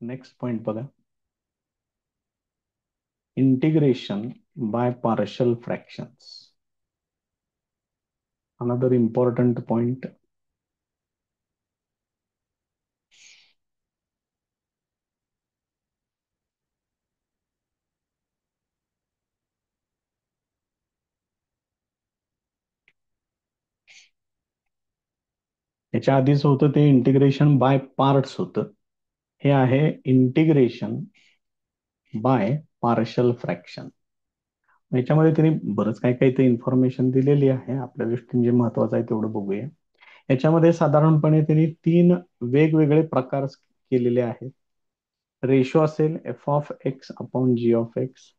Next point बघा. Integration by partial fractions. Another important point. याच्या आधीच होतं ते इंटिग्रेशन बाय पार्ट्स होतं. हे आहे इंटिग्रेशन बाय पार्शल फ्रॅक्शन. याच्यामध्ये त्यांनी बरंच काही काही ते इन्फॉर्मेशन दिलेली आहे. आपल्या दृष्टीने जे महत्वाचं आहे तेवढं बघूया. याच्यामध्ये साधारणपणे त्यांनी 3 वेगवेगळे प्रकार केलेले आहेत. रेशो असेल F of X upon G of X.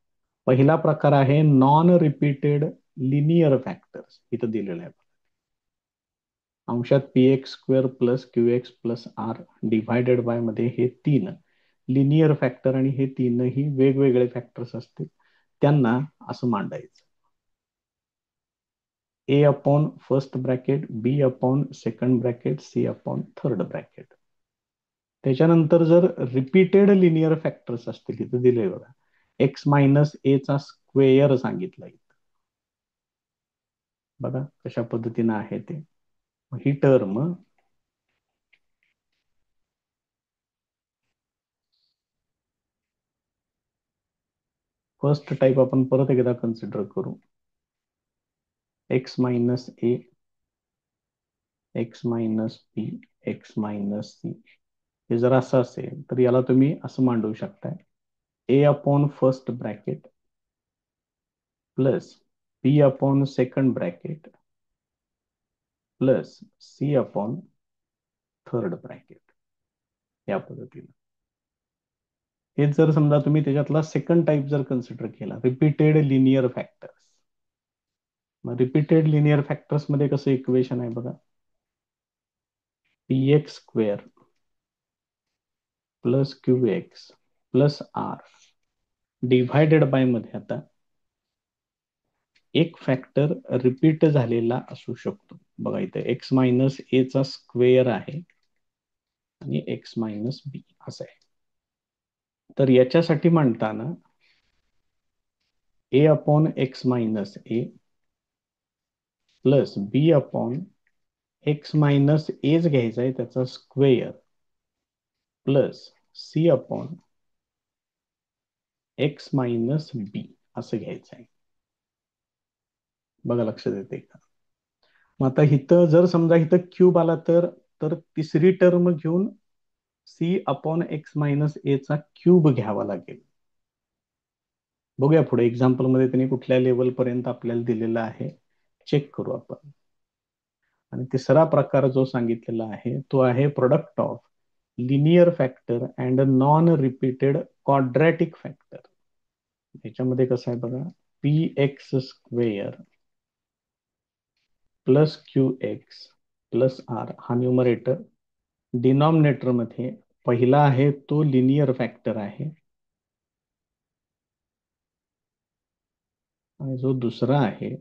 पहिला प्रकार आहे नॉन रिपीटेड लिनियर फॅक्टर्स. इथं दिलेलं आहे अंशात P X square plus Q X plus R divided by मध्ये हे 3 लिनियर फॅक्टर आणि हे 3ही वेगवेगळे फॅक्टर्स असतील. त्यांना असं मांडायचं. A upon first bracket, B upon second bracket, C upon third bracket. त्याच्यानंतर जर रिपीटेड लिनियर फॅक्टर्स असतील इथे दिले बघा. एक्स मायनस ए चा स्क्वेअर सांगितलाय. बघा कशा पद्धतीनं आहे ते. ही टर्म फर्स्ट टाइप आपण परत एकदा कन्सिडर करू. एक्स मायनस ए, एक्स मायनस बी, एक्स मायनस सी. हे जर असं असेल तर याला तुम्ही असं मांडू शकताय. A upon first bracket plus B upon second bracket plus C upon third bracket. या पद्धतीने हे जर समजा तुम्ही त्याच्यातला सेकंड टाइप जर कन्सिडर केला रिपीटेड लिनियर फॅक्टर्स. मग रिपीटेड लिनियर फॅक्टर्स मध्ये कसं इक्वेशन आहे बघा. P X square plus Q X plus R divided by मध्ये आता एक फॅक्टर रिपीट झालेला असू शकतो. बघा इथे एक्स मायनस ए चा स्क्वेअर आहे आणि एक्स मायनस बी असं आहे. तर याच्यासाठी म्हणताना A upon X minus A plus B upon X minus H घ्यायचा आहे त्याचा square plus C upon X minus B असं घ्यायचं आहे. बघा लक्षात येते का. मग आता इथं जर समजा इथं क्यूब आला तर तर तिसरी टर्म घेऊन सी अपॉन एक्स मायनस ए चा क्यूब घ्यावा लागेल. बघूया पुढे एक्झाम्पल मध्ये त्यांनी कुठल्या लेवल पर्यंत आपल्याला दिलेला आहे चेक करू आपण. आणि तिसरा प्रकार जो सांगितलेला आहे तो आहे product of linear factor and non repeated quadratic factor. याच्यामध्ये कसं आहे बघा. P X square plus Q X plus R हा न्यूमरेटर. डिनॉमिनेटर मध्ये पहिला आहे तो लिनियर फॅक्टर आहे आणि जो दुसरा आहे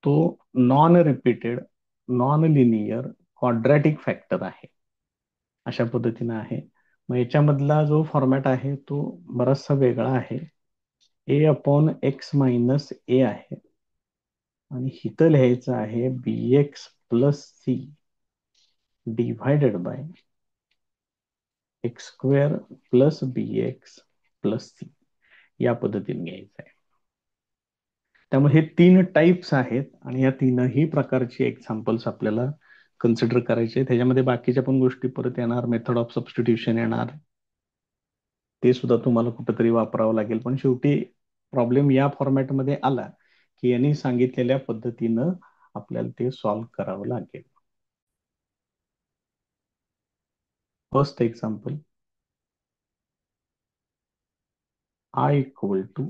तो non repeated non linear quadratic factor आहे. अशा पद्धतीने आहे. मग याच्यामधला जो फॉर्मॅट आहे तो बराचसा वेगळा आहे. A upon X minus A आहे आणि इथं लिहायचं आहे B X plus C divided by X square plus B X plus C. या पद्धतीने घ्यायचं आहे. त्यामुळे हे 3 टाइप्स आहेत आणि या 3ही प्रकारची एक्झाम्पल्स आपल्याला कन्सिडर करायचे. त्याच्यामध्ये बाकीच्या पण गोष्टी परत येणार. मेथड ऑफ सबस्टिट्यूशन येणार. ते सुद्धा तुम्हाला कुठेतरी वापरावं लागेल. पण शेवटी प्रॉब्लेम या फॉर्मॅटमध्ये आला की यांनी सांगितलेल्या पद्धतीनं आपल्याला ते सॉल्व्ह करावं लागेल. First example. I equal to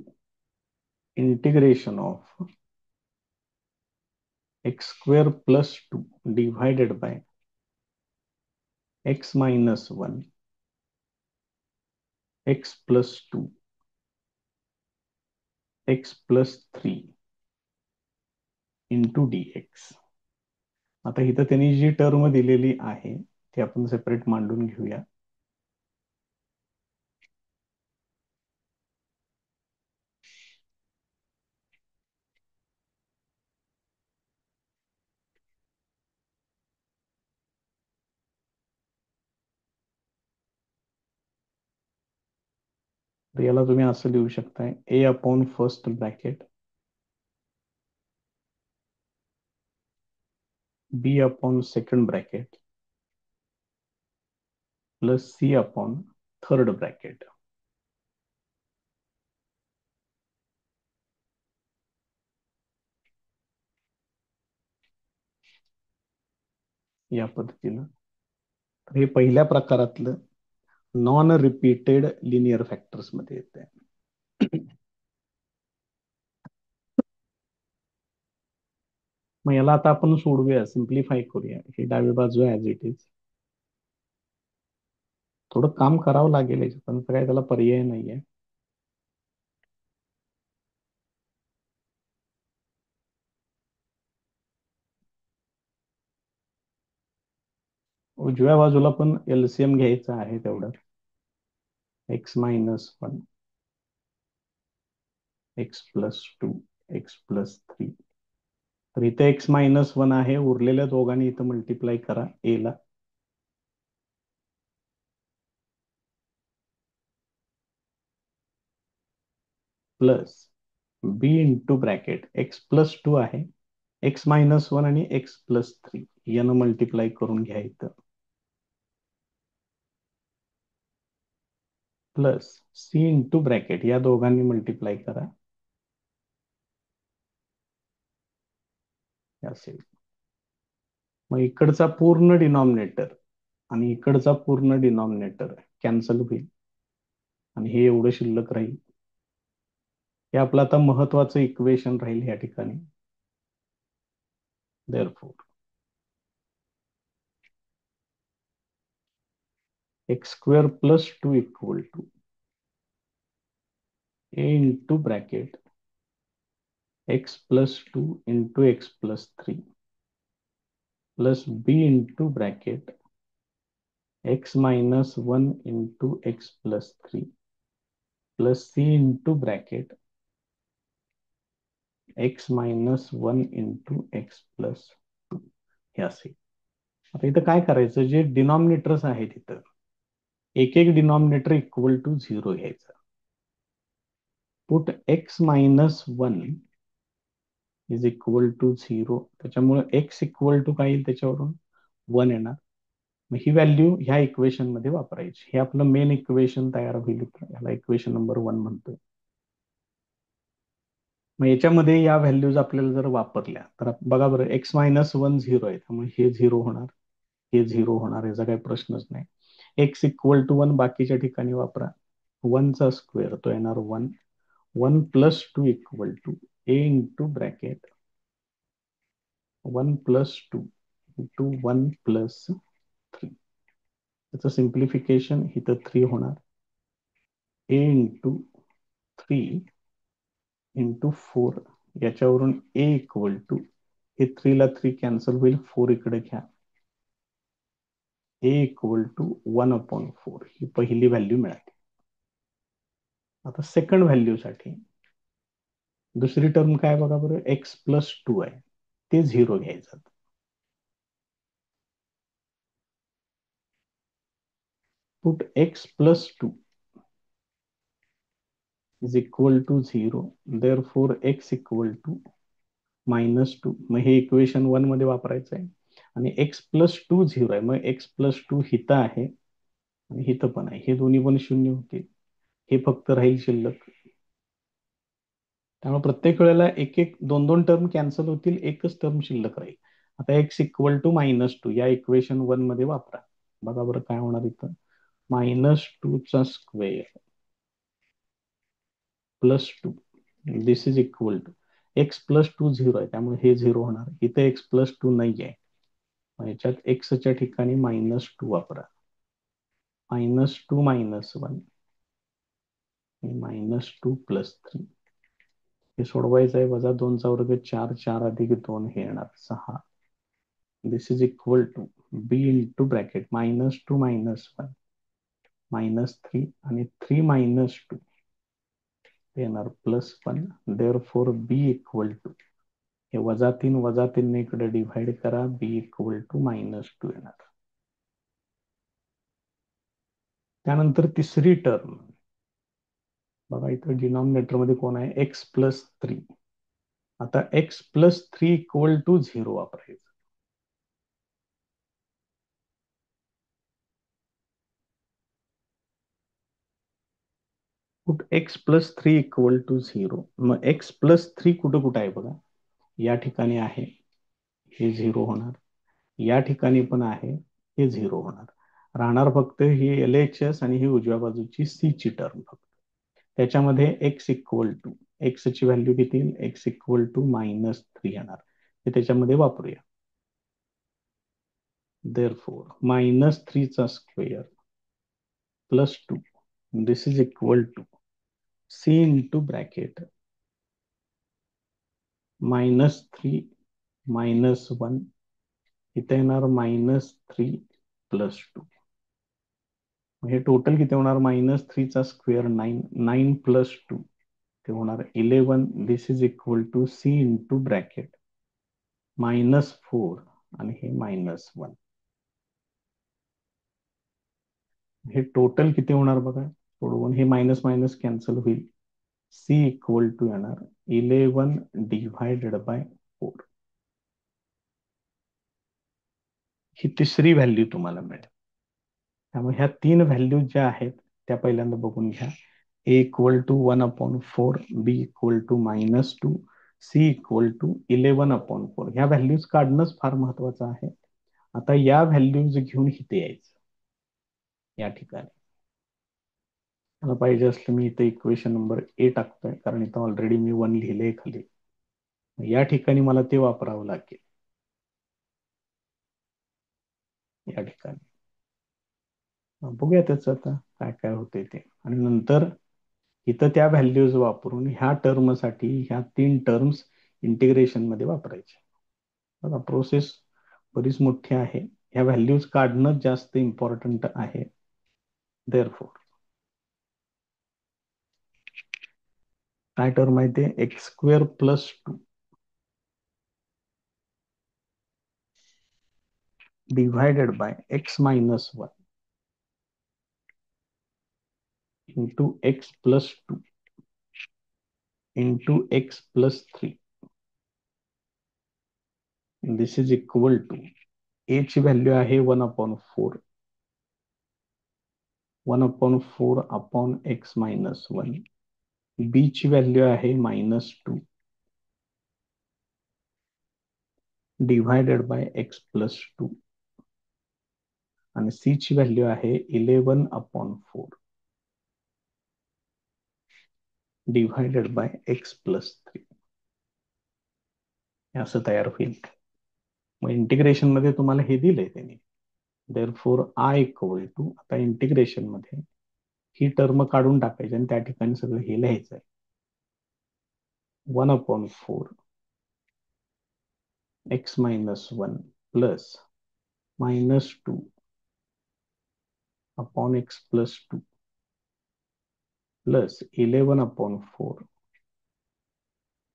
integration of X square plus 2 divided by X minus 1 X plus 2 X plus 3 into D X. आता इथं त्यांनी जी टर्म दिलेली आहे ती आपण सेपरेट मांडून घेऊया. तर याला तुम्ही असं लिहू शकताय, A upon first bracket B upon second bracket plus C upon third bracket. या पद्धतीनं. तर हे पहिल्या प्रकारातलं नॉन रिपीटेड लिनियर फॅक्टर्स मध्ये येते. मग याला आता आपण सोडवूया, सिम्प्लिफाय करूया. ही डावी बाजू ऍज इट इज. थोडं काम करावं लागेल याच्यात, पण काय त्याला पर्याय नाहीये. उजव्या बाजूला पण एलसीएम घ्यायचं आहे तेवढं. x-1, x+2, x+3. तर इथे x-1 आहे, उरलेल्या दोघांनी इथं मल्टिप्लाय करा ए ला. Plus B into bracket x+2 आहे, x-1 आणि x+3 यानं मल्टिप्लाय करून घ्या इथं. प्लस सी इंटू ब्रॅकेट या दोघांनी मल्टिप्लाय करा, असेल. मग इकडचा पूर्ण डिनॉमिनेटर आणि इकडचा पूर्ण डिनॉमिनेटर कॅन्सल होईल आणि हे एवढं शिल्लक राहील. हे आपलं आता महत्वाचं इक्वेशन राहील या ठिकाणी. Therefore x² + 2 equal to a into bracket x+2 into x+3 plus b into bracket x-1 into x+3 plus c into bracket x-1 into x+2 हे असेल. आता इथं काय करायचं, जे डिनॉमिनेटर्स आहेत इथं एक एक डिनॉमिनेटर इक्वल टू 0 घ्यायचं. Put x-1 is equal to 0. त्याच्यामुळे x इक्वल टू काय येईल, त्याच्यावरून 1 येणार. मग ही व्हॅल्यू ह्या इक्वेशन मध्ये वापरायची. हे आपलं मेन इक्वेशन तयार होईल. याला इक्वेशन नंबर 1 म्हणतोय. मग याच्यामध्ये या व्हॅल्यूज आपल्याला जर वापरल्या तर बघा बरं, x-1 0 आहे, त्यामुळे हे 0 होणार, हे 0 होणार, याचा काही प्रश्नच नाही. x इक्वल टू 1 बाकीच्या ठिकाणी वापरा. 1 चा स्क्वेअर तो येणार 1. 1+2 equal to a into bracket 1+2 into 1+3. त्याचं सिम्प्लिफिकेशन इथं 3 होणार. a इंटू 3 इंटू 4 याच्यावरून a इक्वल टू, हे 3 ला 3 कॅन्सल होईल, 4 इकडे घ्या, a इक्वल टू 1/4 ही पहिली व्हॅल्यू मिळाली. आता सेकंड व्हॅल्यू साठी दुसरी टर्म काय बघा बरं, x+2 आहे, ते 0 घ्यायचं. Put x+2 is equal to 0, therefore x equal to -2. मग हे इक्वेशन 1 मध्ये वापरायचं आहे. आणि x+2 0 आहे, मग x+2 हिथं आहे आणि हिथं पण आहे, हे दोन्ही पण 0 होतील. हे फक्त राहील शिल्लक. त्यामुळे प्रत्येक वेळेला एक एक दोन दोन टर्म कॅन्सल होतील, एकच टर्म शिल्लक राहील. आता x इक्वल टू -2 या इक्वेशन 1 मध्ये वापरा. बघा बरं काय होणार इथं, -2 चा square +2 this is equal to x+2 0 आहे, त्यामुळे हे 0 होणार. इथे x+2 नाही आहे, मग याच्यात x च्या ठिकाणी -2 वापरा. -2 -1 -2 + 3 हे सोडवायचं आहे. -2 चा वर्ग 4, 4 अधिक 2 हे येणार 6. This is equal to b into bracket -2 -1 -3 आणि 3 -2 येणार +1. देअरफॉर b इक्वल टू, हे -3 ने इकडे डिव्हाइड करा, b इक्वल टू -2 येणार. त्यानंतर तिसरी टर्म बघा इथं डिनॉमिनेटर मध्ये कोण आहे, x+3. आता x+3 = 0 वापरायचं. x+3 = 0. मग x+3 कुठं कुठं आहे बघा, या ठिकाणी आहे, हे 0 होणार. या ठिकाणी पण आहे, हे 0 होणार. राहणार फक्त ही LHS आणि ही उजव्या बाजूची C ची टर्म फक्त. त्याच्यामध्ये x ची व्हॅल्यू किती येईल, x -3 येणार. ते त्याच्यामध्ये वापरूया. Therefore, -3 चा square +2, this is equal to C into bracket -3 -1, इथे येणार -3 +2. हे टोटल किती होणार, -3 चा स्क्वेअर 9, 9 + 2 ते होणार 11. This is equal to C into bracket -4 आणि हे -1. हे टोटल किती होणार बघा, सोडवून हे मायनस मायनस कॅन्सल होईल. C इक्वल टू येणार 11 डिव्हायडेड बाय 4. ही तिसरी व्हॅल्यू तुम्हाला मिळेल. त्यामुळे ह्या 3 व्हॅल्यू ज्या आहेत त्या पहिल्यांदा बघून घ्या. A = 1/4, B = -2, C = 11/4. ह्या व्हॅल्यूज काढणंच फार महत्वाचं आहे. आता या व्हॅल्यूज घेऊन इथे यायचं. या ठिकाणी मला पाहिजे असलं मी इथे इक्वेशन नंबर A टाकतोय, कारण इथं ऑलरेडी मी 1 लिहिलंय खाली. या ठिकाणी मला ते वापरावं लागेल. या ठिकाणी बघूया त्याचं आता काय काय होते ते. आणि नंतर इथं त्या व्हॅल्यूज वापरून ह्या टर्मसाठी ह्या 3 टर्म्स इंटिग्रेशन मध्ये वापरायचे. बघा प्रोसेस बरीच मोठी आहे. ह्या व्हॅल्यूज काढणं जास्त इम्पॉर्टंट आहे. देअरफॉर काय टर्म आहे ते, x² + 2 divided bye x - 1 into x + 2 into x + 3. This is equal to A ची व्हॅल्यू आहे 1/4, 1/4 अपॉन x - 1. B ची व्हॅल्यू आहे -2 डिव्हायडेड बाय x + 2 आणि C ची व्हॅल्यू आहे 11/4 डिव्हायडेड बाय x + 3. असं तयार होईल. मग इंटिग्रेशन मध्ये तुम्हाला हे दिलंय त्यांनी. देअरफॉर I इक्वल टू, आता इंटिग्रेशन मध्ये ही टर्म काढून टाकायची आणि त्या ठिकाणी सगळं हे लिहायचं आहे. 1/4 x - 1 plus -2 upon x + 2 plus 11/4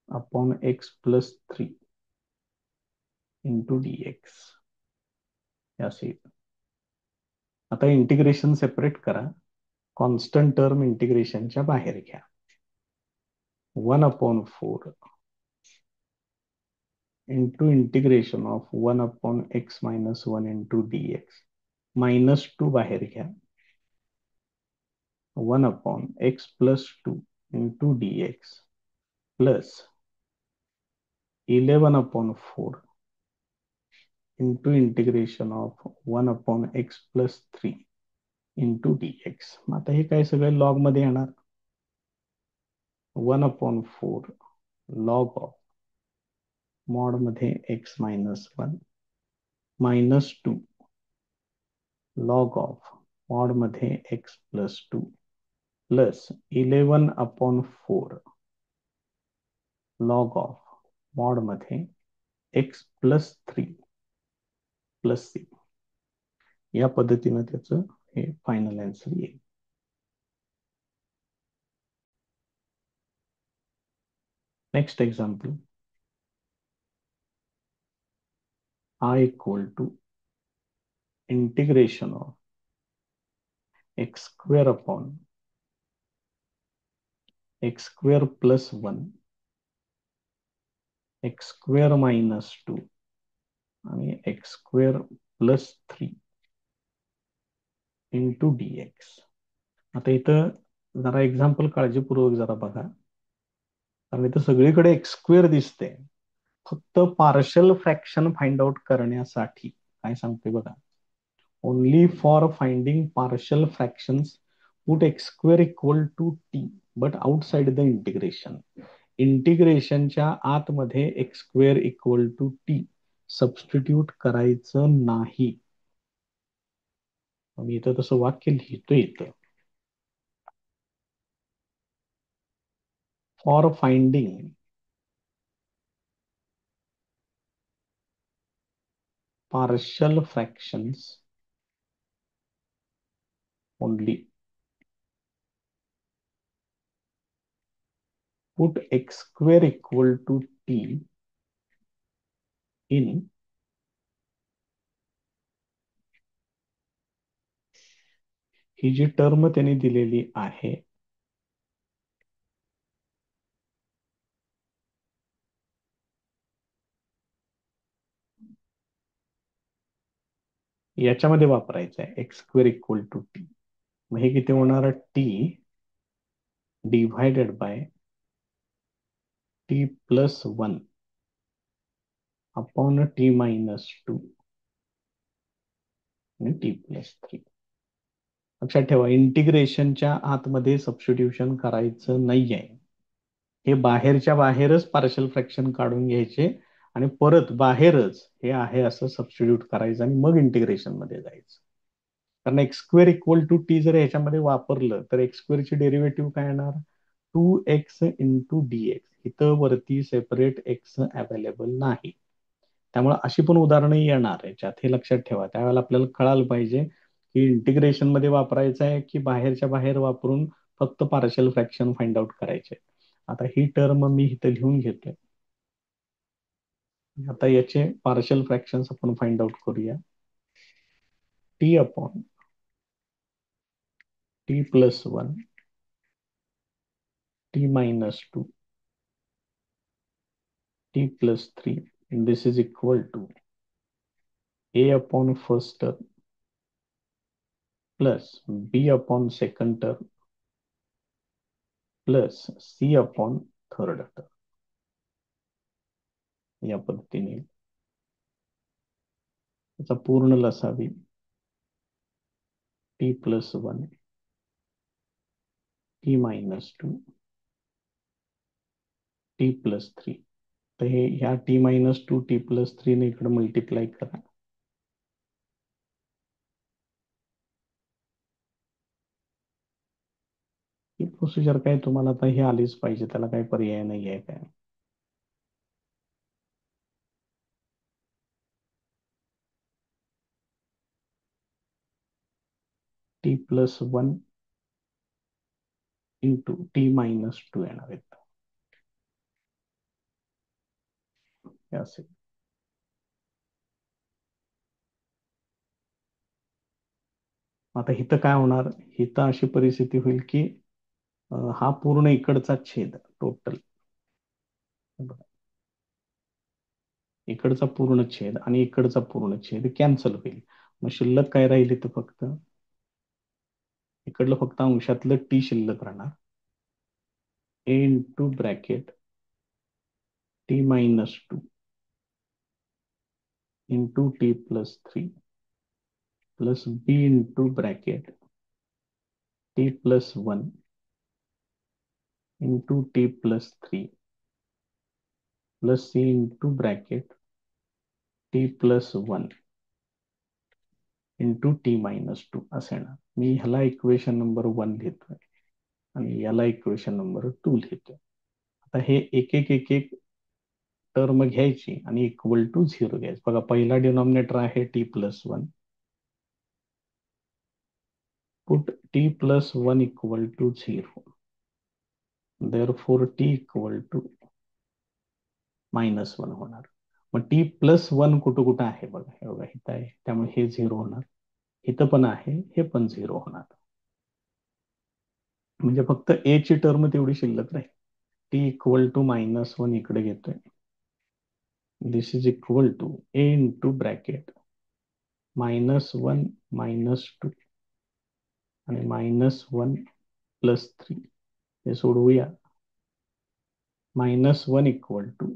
upon x + 3 into dx. असे आता इंटिग्रेशन सेपरेट करा. कॉन्स्टंट टर्म इंटिग्रेशनच्या बाहेर घ्या. 1/4 into integration of 1/x - 1 into dx. -2 बाहेर घ्या. 1/x + 2 into dx plus 11/4 into integration of 1/x + 3 into dx. आता हे काय सगळे लॉग मध्ये येणार. 1/4 लॉग ऑफ मॉड मध्ये x - 1 -2 लॉग ऑफ मॉड मध्ये x + 2 plus 11/4 log of mod मध्ये x + 3 प्लस c. या पद्धतीनं त्याचं हे फायनल आन्सर येईल. Next example. I equal to integration of x² upon X square plus one, X square minus two आणि X square plus three into D X. आता इथं जरा एक्झाम्पल काळजीपूर्वक जरा बघा, कारण इथं सगळीकडे एक्स स्क्वेअर दिसते. फक्त पार्शल फ्रॅक्शन फाइंड आउट करण्यासाठी काय सांगते बघा, only for finding partial fractions put X square equal to T but outside the integration. इंटिग्रेशनच्या आतमध्ये X square equal to T substitute करायचं नाही. मी इथं तसं वाक्य लिहितो इथं, for finding partial fractions only put x square equal to t in ही जी टर्म त्यांनी दिलेली आहे याच्यामध्ये वापरायचं आहे X square equal to T. मग हे किती होणार, T divided by T plus one upon T minus two आणि टी प्लस थ्री. लक्षात ठेवा, इंटिग्रेशनच्या आतमध्ये सबस्टिट्यूशन करायचं नाहीये. हे बाहेरच्या बाहेरच पार्शल फ्रॅक्शन काढून घ्यायचे आणि परत बाहेरच हे आहे असं सबस्टिट्यूट करायचं आणि मग इंटिग्रेशन मध्ये जायचं. कारण X square equal to T जर ह्याच्यामध्ये वापरलं तर एक्स स्क्वेअरची डेरिव्हेटिव्ह काय येणार, two X into D X. इथं वरती सेपरेट एक्स अवेलेबल नाही, त्यामुळे अशी पण उदाहरणं येणार याच्यात, हे लक्षात ठेवा. त्यावेळेला आपल्याला कळायला पाहिजे की इंटिग्रेशन मध्ये वापरायचं आहे की बाहेरच्या बाहेर वापरून फक्त पार्शल फ्रॅक्शन फाइंड आउट करायचे. आता ही टर्म मी इथं लिहून घेतोय. आता याचे पार्शल फ्रॅक्शन्स आपण फाइंड आउट करूया. T upon T plus one, T minus two, T plus three, this is equal to A upon first term plus B upon second term plus C upon third term. या पद्धतीने त्याचा पूर्ण लसावी T plus one, T minus two, T plus three. तर हे ह्या T minus two T plus three ने इकडे मल्टिप्लाय करा. ही प्रोसिजर काय तुम्हाला आता हे आलीच पाहिजे, त्याला काही पर्याय नाही आहे काय. T plus one into T minus to येणार आहेत हे असेल. आता इथं काय होणार, इथं अशी परिस्थिती होईल की हा पूर्ण इकडचा छेद टोटल, इकडचा पूर्ण छेद आणि इकडचा पूर्ण छेद कॅन्सल होईल. मग शिल्लक काय राहील इथं, फक्त इकडलं फक्त अंशातलं टी शिल्लक राहणार. A into bracket T minus two into T plus three plus B into bracket T plus one into T plus three plus C into bracket T plus one into T minus two असं येणार. मी ह्याला equation number one लिहितोय आणि याला equation number two लिहितोय. आता हे एक एक एक एक टर्म घ्यायची आणि इक्वल टू झिरो घ्यायचं. बघा, पहिला डिनॉमिनेटर आहे T plus one, put T plus one equal to zero, therefore T equal to minus one होणार. मग टी प्लस वन कुठं कुठं आहे बघा, हे बघा इथं आहे, त्यामुळे हे झिरो होणार. इथं पण आहे, हे पण झिरो होणार. म्हणजे फक्त ए ची टर्म तेवढी शिल्लक राहील. टी इक्वल टू -1 इकडे घेतोय. This is equal to A into bracket -1 -2 आणि -1 +3. हे सोडवूया. -1 equal to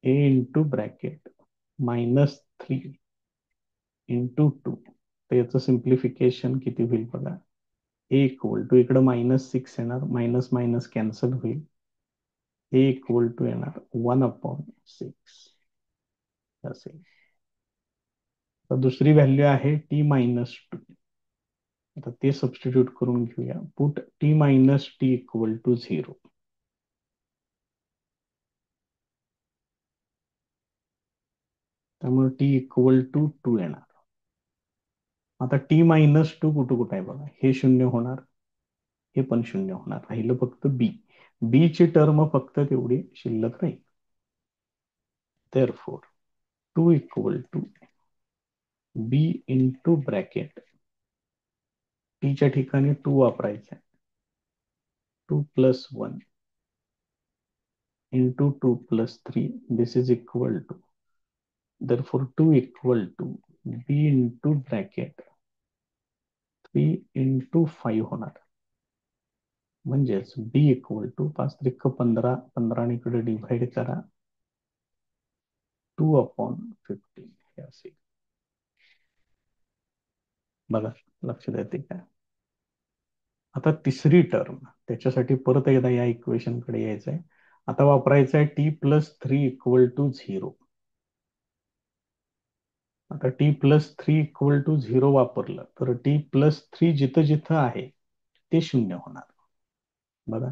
A into bracket -3 into 2. तर याचं सिम्प्लिफिकेशन किती होईल बघा. ए इक्वल टू इकडे -6 येणार, मायनस मायनस कॅन्सल होईल. ए इक्वल टू येणार 1/6 असेल. तर दुसरी व्हॅल्यू आहे t-2. आता ते सबस्टिट्यूट करून घेऊया. Put t-t equal to 0. त्यामुळे t इक्वल टू 2 येणार. आता t-2 कुठं कुठं आहे बघा. हे 0 होणार, हे पण 0 होणार. राहिलं फक्त बी. बी ची टर्म फक्त तेवढी शिल्लक राहील. therefore 2 equal to B into bracket टीच्या ठिकाणी 2 वापरायचा आहे. 2 + 1 into 2 + 3. This is equal to therefore 2 equal to B into bracket 3 into 5 होणार. म्हणजेच बी इक्वल टू 5 त्रिक 15, 15 इकडे डिव्हाइड करा, 2/15 हे असेल. बघा लक्षात येते का. आता तिसरी टर्म, त्याच्यासाठी परत एकदा या इक्वेशन कडे यायचं आहे. आता वापरायचं आहे t+3 इक्वल टू 0. आता t+3 इक्वल टू 0 वापरलं तर t+3 जिथं जिथं आहे ते 0 होणार. बघा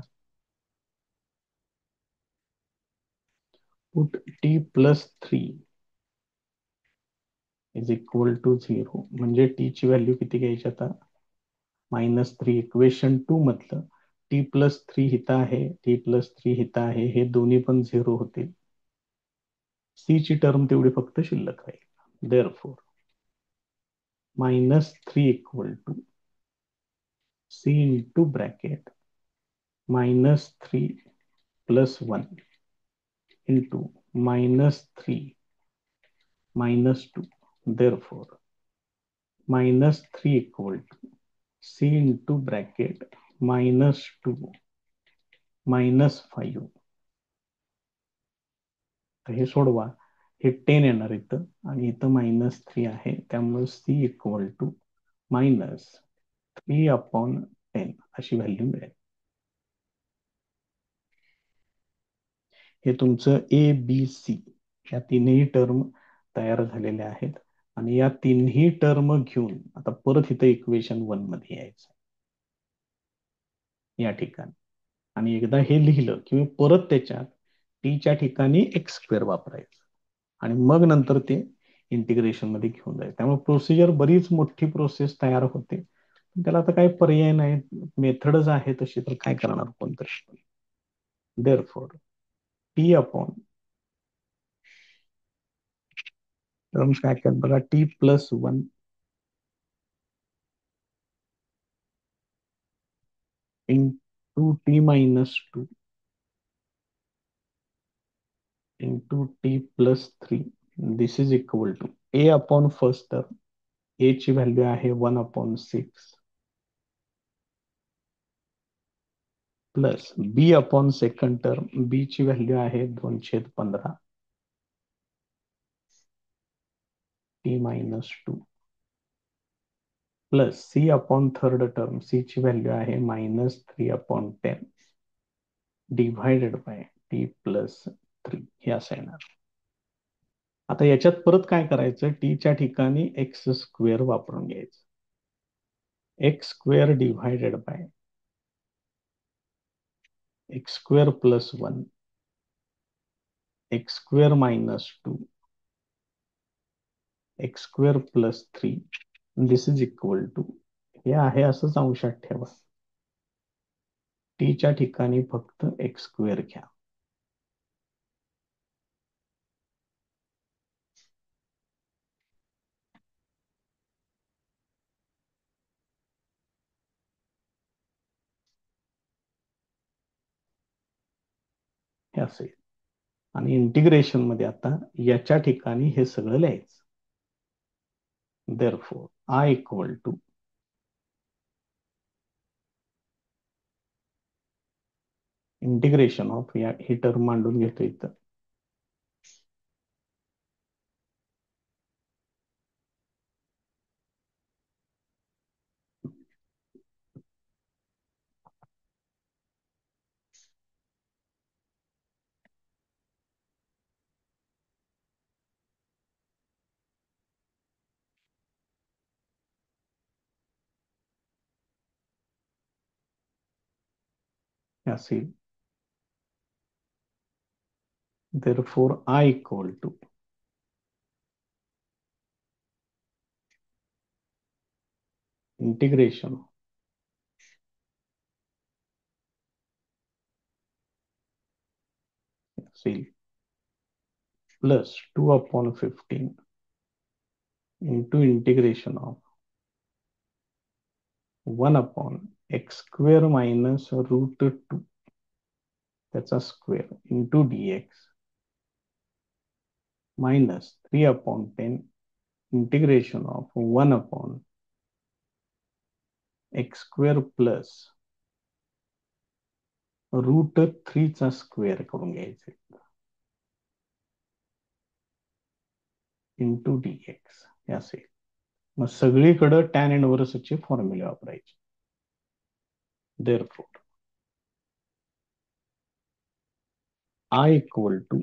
put t+3 is equal to 0. म्हणजे टी ची व्हॅल्यू किती घ्यायची आता, -3. इक्वेशन 2 मधलं t+3 हिता आहे, t+3 हिता आहे, हे दोन्ही पण 0 होतील. सी ची टर्म तेवढी फक्त शिल्लक राहील. therefore -3 equal to C into bracket -3 + 1 into -3 -2. therefore -3 equal to C into bracket -2 -5. तर हे सोडवा. हे 10 येणार इथं आणि इथं -3 आहे. त्यामुळे सी इक्वल टू -3/10 अशी व्हॅल्यू मिळेल. हे तुमचं ए बी सी या तीनही टर्म तयार झालेल्या आहेत. आणि या तिन्ही टर्म घेऊन आता परत इथं इक्वेशन 1 मध्ये यायचं या ठिकाणी. आणि एकदा हे लिहिलं की परत त्याच्यात टीच्या ठिकाणी x² वापरायचं आणि मग नंतर ते इंटिग्रेशन मध्ये घेऊन जायचं. त्यामुळे प्रोसिजर बरीच मोठी प्रोसेस तयार होते. त्याला आता काही पर्याय नाही, मेथडच आहे तशी, तर काय करणार कोणतरी. therefore t/, टर्म्स काय आहेत बघा, t+1 into t-2 into t+3. This is equal to a/, first term, A ची व्हॅल्यू आहे 1/6 plus b/, second term, B ची व्हॅल्यू आहे 2/15 t-2 plus c/, third term, C ची व्हॅल्यू आहे -3/10 डिव्हायडेड बाय t+3. हे असं येणार. आता याच्यात परत काय करायचं, टीच्या ठिकाणी x² वापरून घ्यायचं. x² divided by x² + 1 x² - 2 x² + 3. This is equal to, हे आहे असंच अंशात ठेवा. टीच्या ठिकाणी फक्त x² घ्या. हे असेल. आणि इंटिग्रेशन मध्ये आता याच्या ठिकाणी हे सगळं लिहायचं. Therefore I equal to integration of, या ही टर्म मांडून घेतो इथं, हे असेल. Therefore I equal to integration असेल plus 2/15 into integration of 1/x² minus √2 त्याचा square into dx minus 3/10 integration of 1/x² plus √3 चा स्क्वेअर करून घ्यायचे इंटू dx हे असेल. मग सगळीकडे टॅन इनव्हर्सचे फॉर्म्युले वापरायचे. देअरफॉर आय इक्वल टू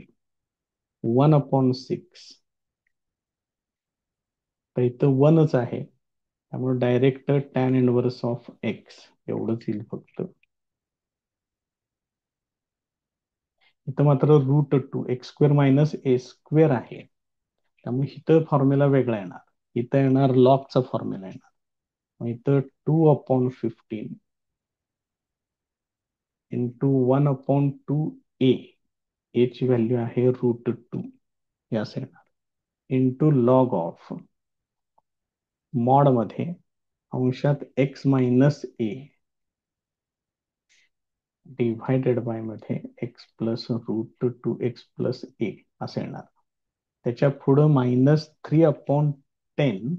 1/6, तर इथं 1च आहे त्यामुळे direct tan inverse of X एवढंच येईल फक्त. इथं मात्र √2 x² मायनस a² आहे त्यामुळे इथं फॉर्म्युला वेगळा येणार. इथं येणार लॉगचा फॉर्म्युला येणार. मग इथं 2/15 इंटू 1/2a, a ची व्हॅल्यू आहे √2 हे असं येणार इंटू लॉग ऑफ मॉड मध्ये अंशात x minus a divided by मध्ये x plus √2x plus a असं येणार. त्याच्या पुढं -3/10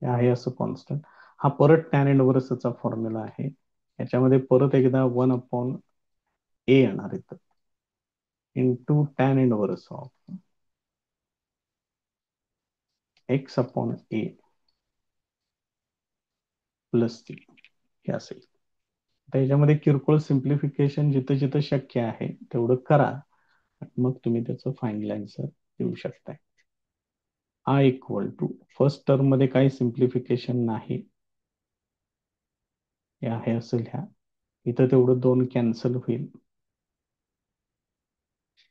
आहे असं कॉन्स्टंट. हा परत टॅन इनव्हर्सचा फॉर्म्युला आहे. याच्यामध्ये परत एकदा 1/a येणार इथं into tan inverse of x/a plus c हे असेल. त्याच्यामध्ये किरकोळ सिम्प्लिफिकेशन जिथं जिथं शक्य आहे तेवढं करा. मग तुम्ही त्याचं फायनल आन्सर देऊ शकताय. I equal to first term मध्ये काही सिम्प्लिफिकेशन नाही, हे आहे असेल. ह्या इथं तेवढं 2 कॅन्सल होईल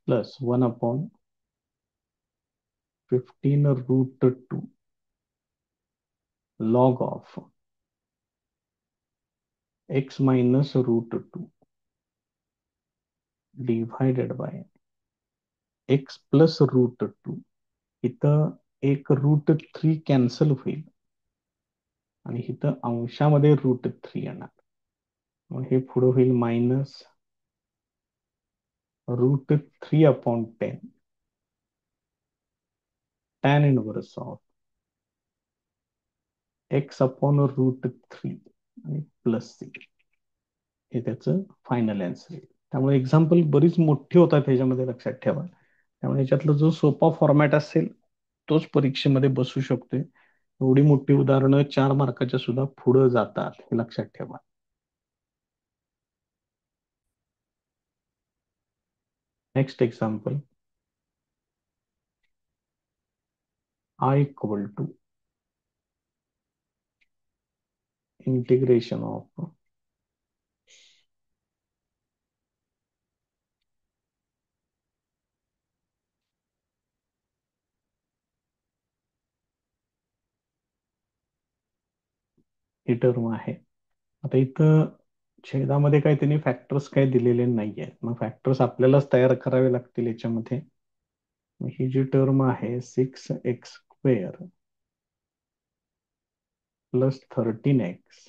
plus 1/15 √2 log of x minus √2 divided bye x plus √2. इथं एक √3 कॅन्सल होईल आणि इथं अंशामध्ये √3 येणार. मग हे पुढे होईल minus √3/10 tan inverse of x/√3 आणि प्लस c हे त्याचं फायनल आन्सर आहे. त्यामुळे एक्झाम्पल बरीच मोठी होतात ह्याच्यामध्ये, लक्षात ठेवा. त्यामुळे ह्याच्यातला जो सोपा फॉर्मॅट असेल तोच परीक्षेमध्ये बसू शकतोय. एवढी मोठी उदाहरणं 4 मार्काच्या सुद्धा पुढे जातात, हे लक्षात ठेवा. Next example, I equal to integration of ही टर्म आहे. आता इथं छेदामध्ये काही त्यांनी फॅक्टर्स काही दिलेले नाही आहेत. मग फॅक्टर्स आपल्यालाच तयार करावे लागतील याच्यामध्ये. मग ही जी टर्म आहे 6x² plus 13x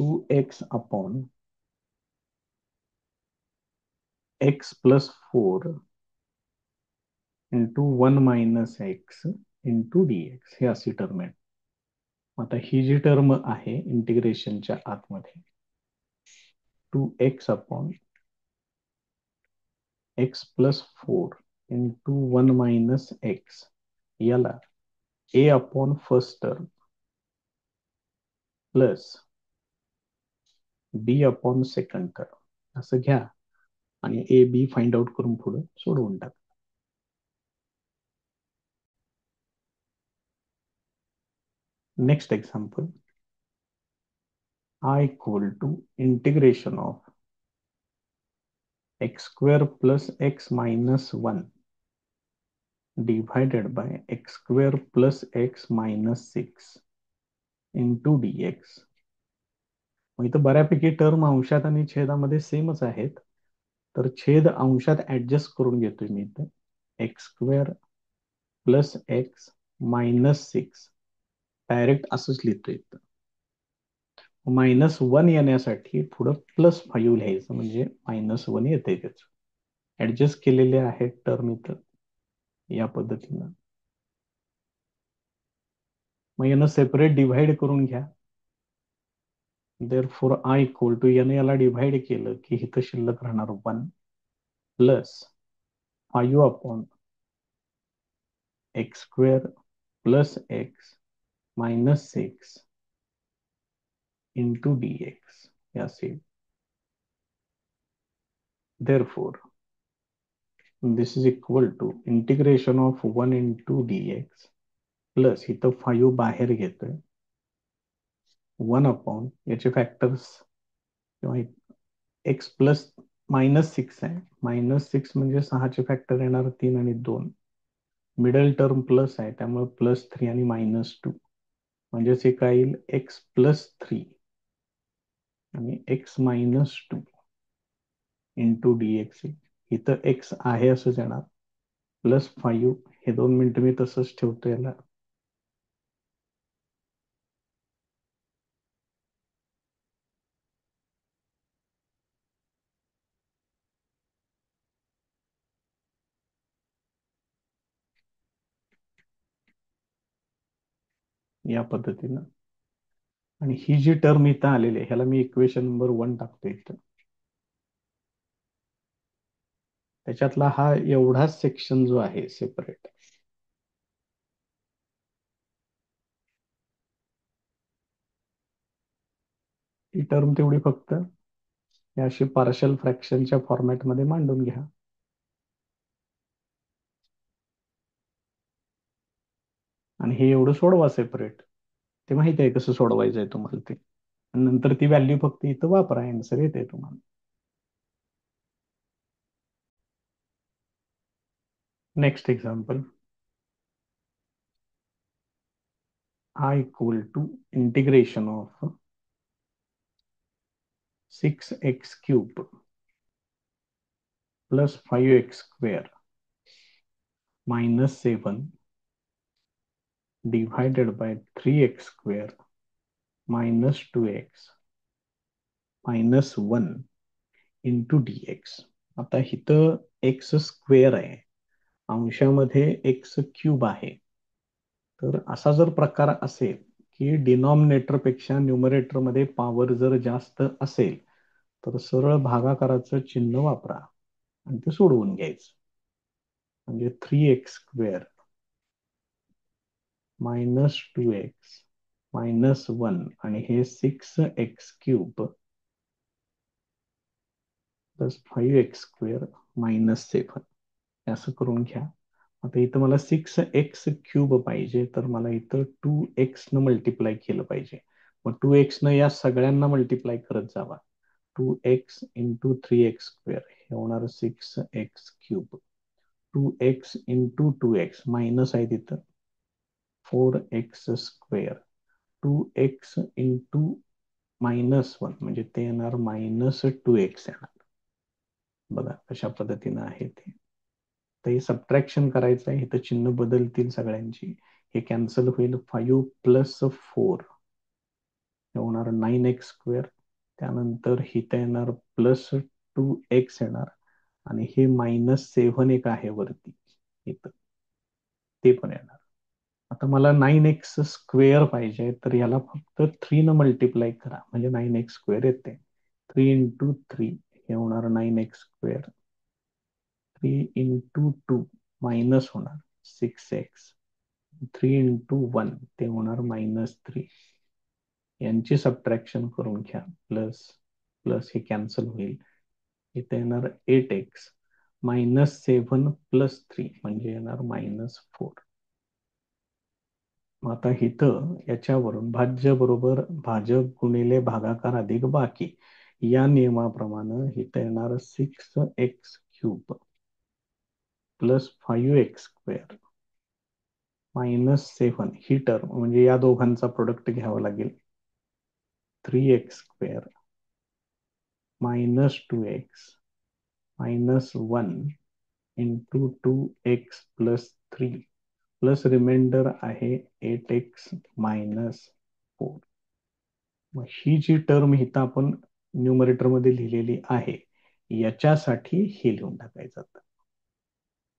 2x upon x plus 4 into 1 minus x into dx हे अशी टर्म आहे. आता ही जी टर्म आहे इंटिग्रेशनच्या आतमध्ये 2x upon x plus 4 into 1 minus x, याला a upon first term plus b upon second term असं घ्या आणि ए बी फाइंड आउट करून पुढे सोडवून टाका. Next example, I equal to integration of x square plus x minus 1 divided by x square plus x minus 6 into dx. मग इथं बऱ्यापैकी टर्म अंशात आणि छेदामध्ये सेमच आहेत, तर छेद अंशात ऍडजस्ट करून घेतोय मी इथं x square plus x minus 6 direct असंच लिहितोय. -1 येण्यासाठी पुढं +5 लिहायचं म्हणजे -1 येते. त्याच ऍडजस्ट केलेले आहेत टर्म इथं या पद्धतीनं. मग यानं सेपरेट डिव्हाइड करून घ्या. देअरफॉर आय इक्वल टू यानं याला डिव्हाइड केलं की इथं शिल्लक राहणार 1 plus 5 upon X square plus x minus 6 into dx हे असेल. Therefore, this is equal to integration of 1 into dx plus इथं 5 बाहेर घेतोय 1 अपॉन याचे फॅक्टर्स किंवा एक्स प्लस -6 आहे. -6 म्हणजे 6चे फॅक्टर येणार 3 आणि 2. मिडल टर्म प्लस आहे त्यामुळे +3 आणि -2 म्हणजेच हे काय येईल एक्स प्लस 3 आणि एक्स मायनस 2 इंटू dx. इथं एक्स आहे असंच येणार +5. हे 2 मिनिटं मी तसंच ठेवतो याला. या पद्धतीनं. आणि ही जी टर्म इथं आलेली आहे ह्याला मी इक्वेशन नंबर 1 टाकतो इथं. त्याच्यातला हा एवढाच सेक्शन जो आहे सेपरेट, ही टर्म तेवढी फक्त या अशी पार्शल फ्रॅक्शनच्या फॉर्मॅटमध्ये मांडून घ्या. आणि हे एवढं सोडवा सेपरेट. ते माहिती आहे कसं सोडवायचं आहे तुम्हाला ते. आणि नंतर ती व्हॅल्यू फक्त इथं वापरा, आन्सर येते तुम्हाला. Next example, I equal to integration of 6x cube plus 5x square minus 7 divided by 3x square minus 2x minus 1 into dx. आता इथं x स्क्वेअर आहे, अंशामध्ये x क्यूब आहे. तर असा जर प्रकार असेल की डिनॉमिनेटर पेक्षा न्यूमरेटर मध्ये पॉवर जर जास्त असेल तर सरळ भागाकाराचं चिन्ह वापरा आणि ते सोडवून घ्यायचं. म्हणजे 3x square minus 2x minus 1 आणि हे 6x cube plus 5x square minus 7 असं करून घ्या. आता इथं मला 6x क्यूब पाहिजे, तर मला इथं 2x न मल्टिप्लाय केलं पाहिजे. मग 2x न या सगळ्यांना मल्टिप्लाय करत जावा. 2x इंटू 3x स्क्वेअर हे होणार 6x cube. 2x into 2x minus आहे तिथं 4x स्क्वेअर. 2x इंटू -1 म्हणजे ते येणार -2x येणार. बघा कशा पद्धतीनं आहे ते. तर हे सबट्रॅक्शन करायचं आहे. इथं चिन्ह बदलतील सगळ्यांची. हे कॅन्सल होईल. 5 प्लस 4 हे होणार 9x². त्यानंतर इथं येणार +2x येणार आणि हे -7 एक आहे वरती इथं, ते पण येणार. आता मला 9x² पाहिजे, तर याला फक्त 3 न मल्टिप्लाय करा म्हणजे 9x² येते. 3 × 3 हे होणार 9x². 3 × 2 मायनस होणार 6x. 3 × 1 ते होणार -3. यांची सबट्रॅक्शन करून घ्या. प्लस प्लस हे कॅन्सल होईल. इथे येणार 8x. -7 + 3 म्हणजे येणार -4. आता इथं याच्यावरून भाज्य बरोबर भाजक गुणिले भागाकार अधिक बाकी या नियमाप्रमाणे इथं येणार 6x³ + 5x² -7 ही टर्म म्हणजे या दोघांचा प्रोडक्ट घ्यावा लागेल. 3x² -2x -1 × 2x + 3 plus remainder आहे 8x -4. मग ही जी टर्म इथं आपण न्यूमरेटर मध्ये लिहिलेली आहे याच्यासाठी हे लिहून टाकायचं.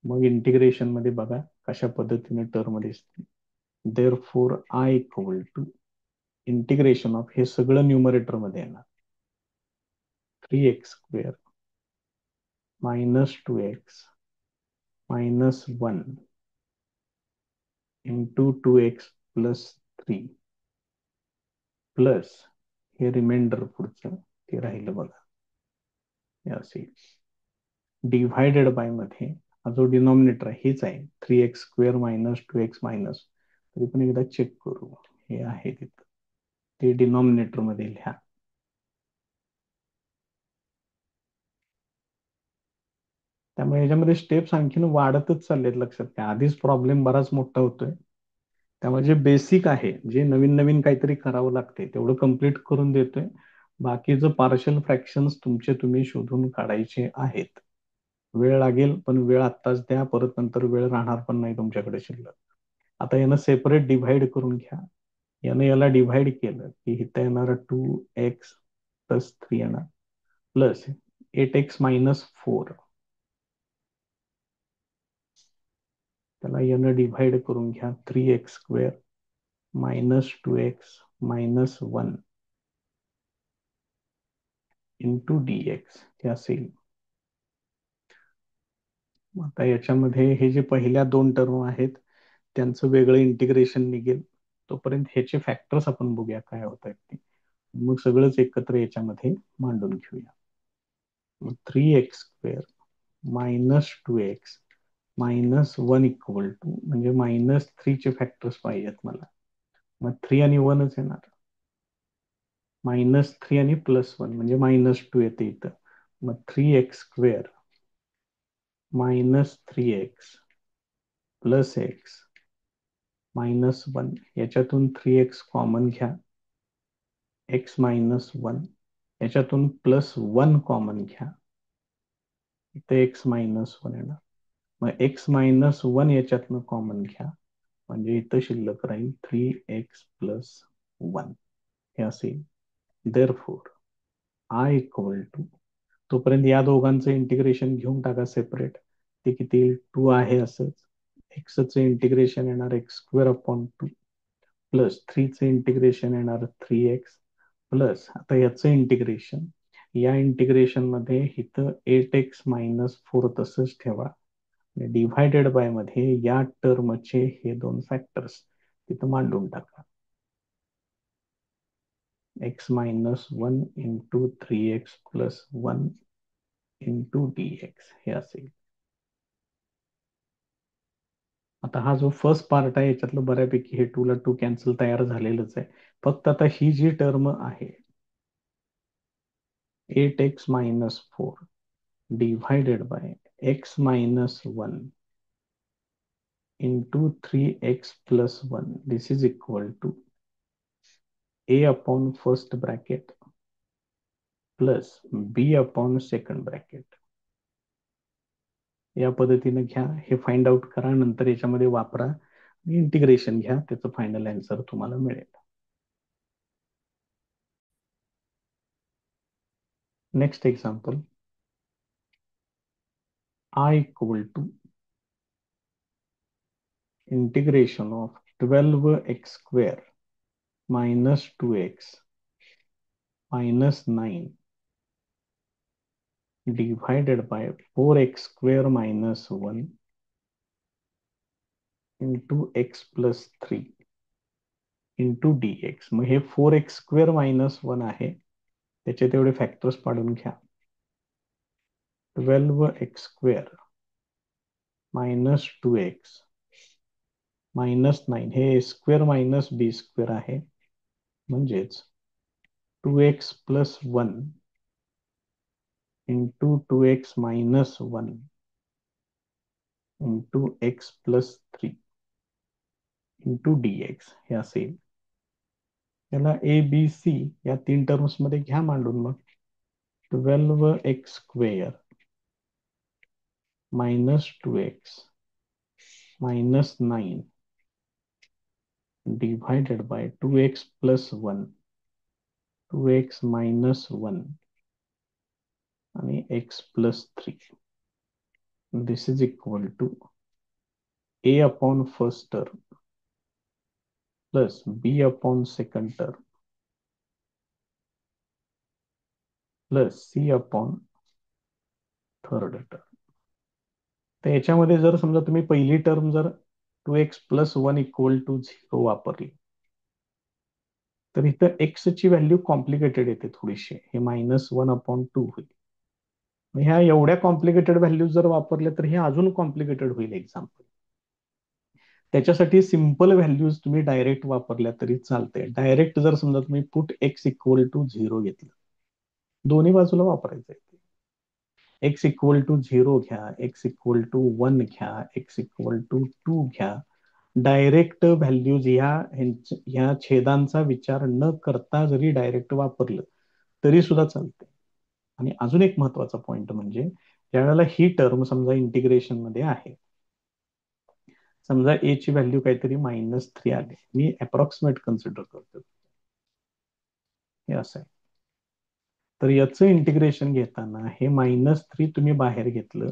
मग इंटिग्रेशन मध्ये बघा कशा पद्धतीने टर्म दिसते. देअरफॉर I = इंटिग्रेशन ऑफ हे सगळं न्यूमरेटर मध्ये येणार. 3x² -2x -1 × 2x + 3 प्लस हे रिमाइंडर पुढचं ते राहिलं बघा. हे असेल डिव्हायडेड बाय मध्ये हा जो डिनॉमिनेटर आहे हेच आहे 3x² -2x तरी पण एकदा चेक करू. हे आहे तिथं, ते डिनॉमिनेटर मध्ये लिहा. त्यामुळे याच्यामध्ये स्टेप्स आणखीन वाढतच चाललेत. लक्षात घ्या, आधीच प्रॉब्लेम बराच मोठा होतोय. त्यामुळे जे बेसिक आहे, जे नवीन नवीन काहीतरी करावं लागते तेवढं कम्प्लीट करून देतोय. बाकीचं पार्शल फ्रॅक्शन्स तुमचे तुम्ही शोधून काढायचे आहेत. वेळ लागेल, पण वेळ आत्ताच द्या, परत नंतर वेळ राहणार पण नाही तुमच्याकडे शिल्लक. आता यानं सेपरेट डिव्हाइड करून घ्या. यानं याला डिव्हाइड केलं की इथं येणार 2x + 3 येणार प्लस 8x -4. त्याला यानं डिव्हाइड करून घ्या. 3x² -2x -1 × dx हे असेल. आता याच्यामध्ये हे जे पहिल्या 2 टर्म आहेत त्यांचं वेगळं इंटिग्रेशन निघेल. तोपर्यंत ह्याचे फॅक्टर्स आपण बघूया काय होत आहेत ते. मग सगळंच एकत्र याच्यामध्ये मांडून घेऊया. 3x² -2x -1 = म्हणजे -3 चे फॅक्टर्स पाहिजेत मला. मग 3 आणि 1च येणार. -3 आणि +1 म्हणजे -2 येते इथं. मग 3x² -3x +x -1 याच्यातून 3x कॉमन घ्या. x -1 याच्यातून +1 कॉमन घ्या. इथे x -1 येणार. मग x -1 याच्यातनं कॉमन घ्या म्हणजे इथं शिल्लक राहील 3x + 1 हे असेल. देअरफॉर I = तोपर्यंत या दोघांचं इंटिग्रेशन घेऊन टाका सेपरेट. ते किती 2 आहे असंच. एक्सचं इंटिग्रेशन येणार x²/2 प्लस 3चं इंटिग्रेशन येणार 3x प्लस आता याचं इंटिग्रेशन. या इंटिग्रेशन मध्ये इथं 8x -4 तसंच ठेवा. डिव्हायडेड बाय मध्ये या टर्मचे हे 2 फॅक्टर्स तिथं मांडून टाका. x -1 × 3x + 1 × dx हे असेल. आता हा जो फर्स्ट पार्ट आहे याच्यातलं बऱ्यापैकी हे 2 ला 2 कॅन्सल तयार झालेलंच आहे. फक्त आता ही जी टर्म आहे 8x -4 डिव्हायडेड bye x -1 × 3x + 1 this is equal to a upon first bracket plus b upon second bracket. या पद्धतीने घ्या. हे फाइंड आउट करा. नंतर याच्यामध्ये वापरा. इंटिग्रेशन घ्या. त्याचं फायनल आन्सर तुम्हाला मिळेल. Next example, I equal to integration of 12x² minus 2x minus 9 divided by 4x² minus 1 into x plus 3 into dx. मग हे 4x² minus 1 आहे, त्याचे तेवढे फॅक्टर्स पाडून घ्या. 12x² minus 2x minus 9 हे a² minus b² आहे, म्हणजेच 2x plus 1 into 2x minus 1 into x plus 3 into dx हे असेल. याला ए बी सी या 3 टर्म्स मध्ये घ्या मांडून. मग 12x² minus 2x minus 9 divided by 2x plus 1 2x minus 1 आणि x plus 3. This is equal to a upon first term plus b upon second term plus c upon third term. तर याच्यामध्ये जर समजा तुम्ही पहिली टर्म जर 2x plus 1 equal to 0 वापरली, तर इथं x ची व्हॅल्यू कॉम्प्लिकेटेड येते थोडीशी. हे -1/2 होईल. ह्या एवढ्या कॉम्प्लिकेटेड व्हॅल्यूज जर वापरल्या तर हे अजून कॉम्प्लिकेटेड होईल एक्झाम्पल. त्याच्यासाठी सिंपल व्हॅल्यूज तुम्ही डायरेक्ट वापरल्या तरी चालते. डायरेक्ट जर समजा तुम्ही पुट x इक्वल टू 0 घेतलं, दोन्ही बाजूला वापरायचं. x इक्वल टू 0 घ्या, x इक्वल टू 1 घ्या, x इक्वल टू 2 घ्या. डायरेक्ट व्हॅल्यूज ह्या छेदांचा विचार न करता जरी डायरेक्ट वापरलं तरी सुद्धा चालते. आणि अजून एक महत्वाचा पॉइंट म्हणजे, ज्यावेळेला ही टर्म समजा इंटिग्रेशन मध्ये आहे, समजा ए ची व्हॅल्यू काहीतरी -3 आली, मी अप्रॉक्सिमेट कन्सिडर करतो, हे असं आहे. तर याचं इंटिग्रेशन घेताना हे -3 तुम्ही बाहेर घेतलं,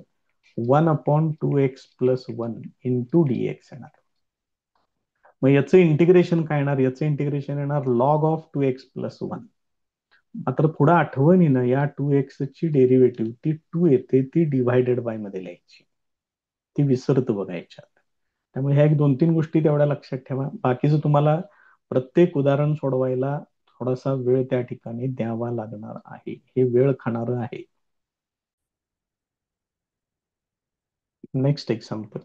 1/2x plus 1 into dx येणार. मग याचं इंटिग्रेशन काय येणार? याचं इंटिग्रेशन येणार log of 2x plus 1. मात्र पुढे आठवणीनं या 2x ची डेरिव्हेटिव्ह ती 2 येते, ती डिव्हायडेड बाय मध्ये लिहायची, ती विसरत बघायच्या. त्यामुळे ह्या 1-2-3 गोष्टी तेवढ्या लक्षात ठेवा. बाकीचं तुम्हाला प्रत्येक उदाहरण सोडवायला थोडासा वेळ त्या ठिकाणी द्यावा लागणार आहे, हे वेळ खाणार आहे. Next example,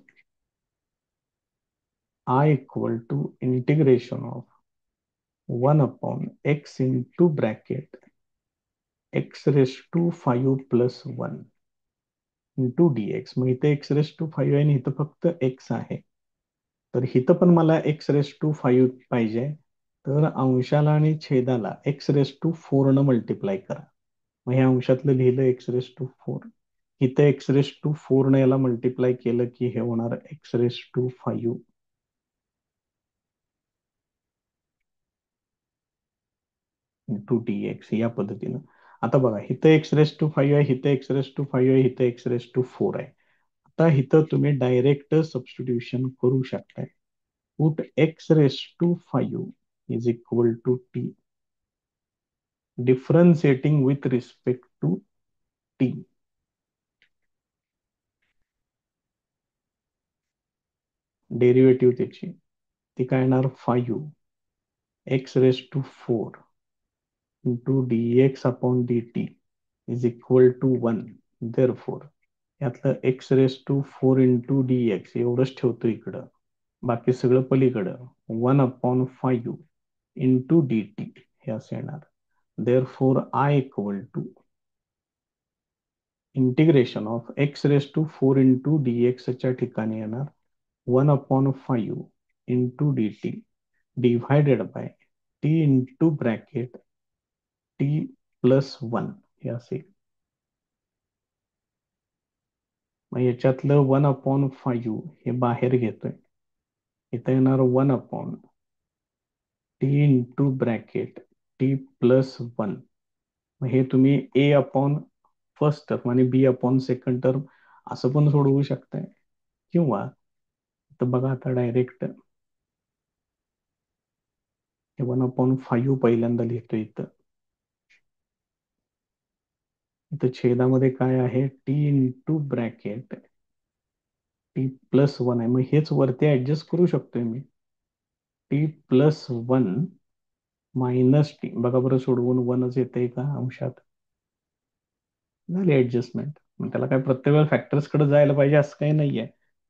I equal to integration of 1/x into bracket x raised to 5 plus 1 into dx. मग इथे x raised to 5 आहे आणि इथं फक्त x आहे, तर इथं पण मला x raised to 5 पाहिजे. तर अंशाला आणि छेदाला x raised to 4 न मल्टिप्लाय करा. मग ह्या अंशातलं लिहिलं x raised to 4, इथे x raised to 4 ने याला मल्टिप्लाय केलं की हे होणार x raised to 5 into dx या पद्धतीनं. आता बघा, इथं x raised to 5 आहे, इथं x raised to 5 आहे, इथं x raised to 4 आहे. आता इथं तुम्ही डायरेक्ट सबस्टिट्यूशन करू शकताय. Put x raised to 5 is equal to t differentiating with respect to t. Derivative त्याची ती काय येणार? 5 x raised to 4 into dx upon dt is equal to 1. Therefore यातलं x raised to 4 into dx एवढंच ठेवतो इकडं, बाकी सगळं पलीकडं 1/5 into dt हे असं येणार. Therefore I equal to integration of x raised to 4 into dx च्या ठिकाणी येणार 1/5 into dt divided by t into bracket t plus 1 हे असेल. मग याच्यातलं 1/5 हे बाहेर घेतोय, इथं येणार 1/t into bracket t plus 1. मग हे तुम्ही ए अपॉन फर्स्ट टर्म आणि बी अपॉन सेकंड टर्म असं पण सोडवू शकताय, किंवा तर बघा आता डायरेक्ट 1/5 पहिल्यांदा लिहितो इथं. इथं छेदामध्ये काय आहे, T into bracket T plus one आहे, मग हेच वरती ऍडजस्ट करू शकतोय मी. T plus one minus T, बघा बरं सोडवून वनच येतंय का अंशात, झाली ऍडजस्टमेंट. मग त्याला काय प्रत्येक वेळ फॅक्टर्स कडे जायला पाहिजे असं काही नाहीये.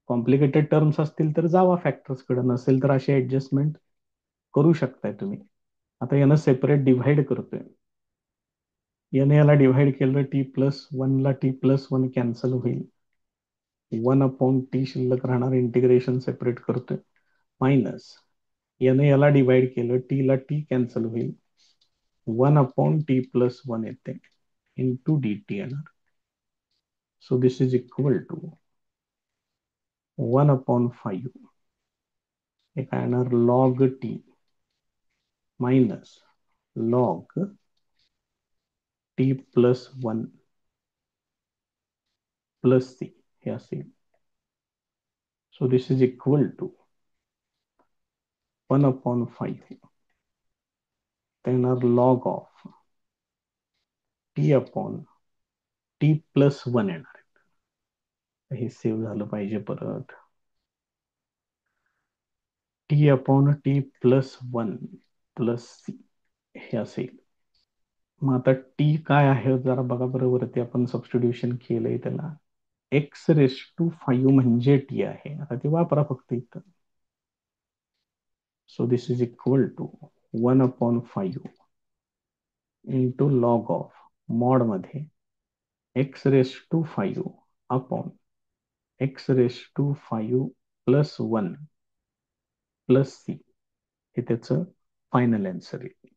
कॉम्प्लिकेटेड टर्म्स असतील तर जावा फॅक्टर्स कडे, नसेल तर अशी ऍडजस्टमेंट करू शकताय तुम्ही. आता यानं सेपरेट डिव्हाइड करतोय, याने याला डिव्हाइड केलं, टी प्लस वन ला टी प्लस वन कॅन्सल होईल, 1/टी शिल्लक राहणार, इंटिग्रेशन सेपरेट करतोय, मायनस याने याला डिव्हाइड केलं, टी ला टी कॅन्सल होईल, 1/टी प्लस वन येते इंटू डी टी येणार. So this is equal to 1/5 हे काय येणार, log T minus log T plus one plus C हे असेल. So this is equal to 1/5 येणार log of T upon T plus one येणार. हे सेव्ह झालं पाहिजे परत. T upon T plus one plus C हे असेल. मग आता टी काय आहे जरा बघा बरं, वरती आपण सबस्टिट्यूशन केलंय त्याला, x⁵ म्हणजे टी आहे, आता ते वापरा फक्त इथं. So this is equal to 1/5 into log of mod मध्ये x⁵ upon x⁵ plus one plus C, हे त्याचं फायनल आन्सर आहे.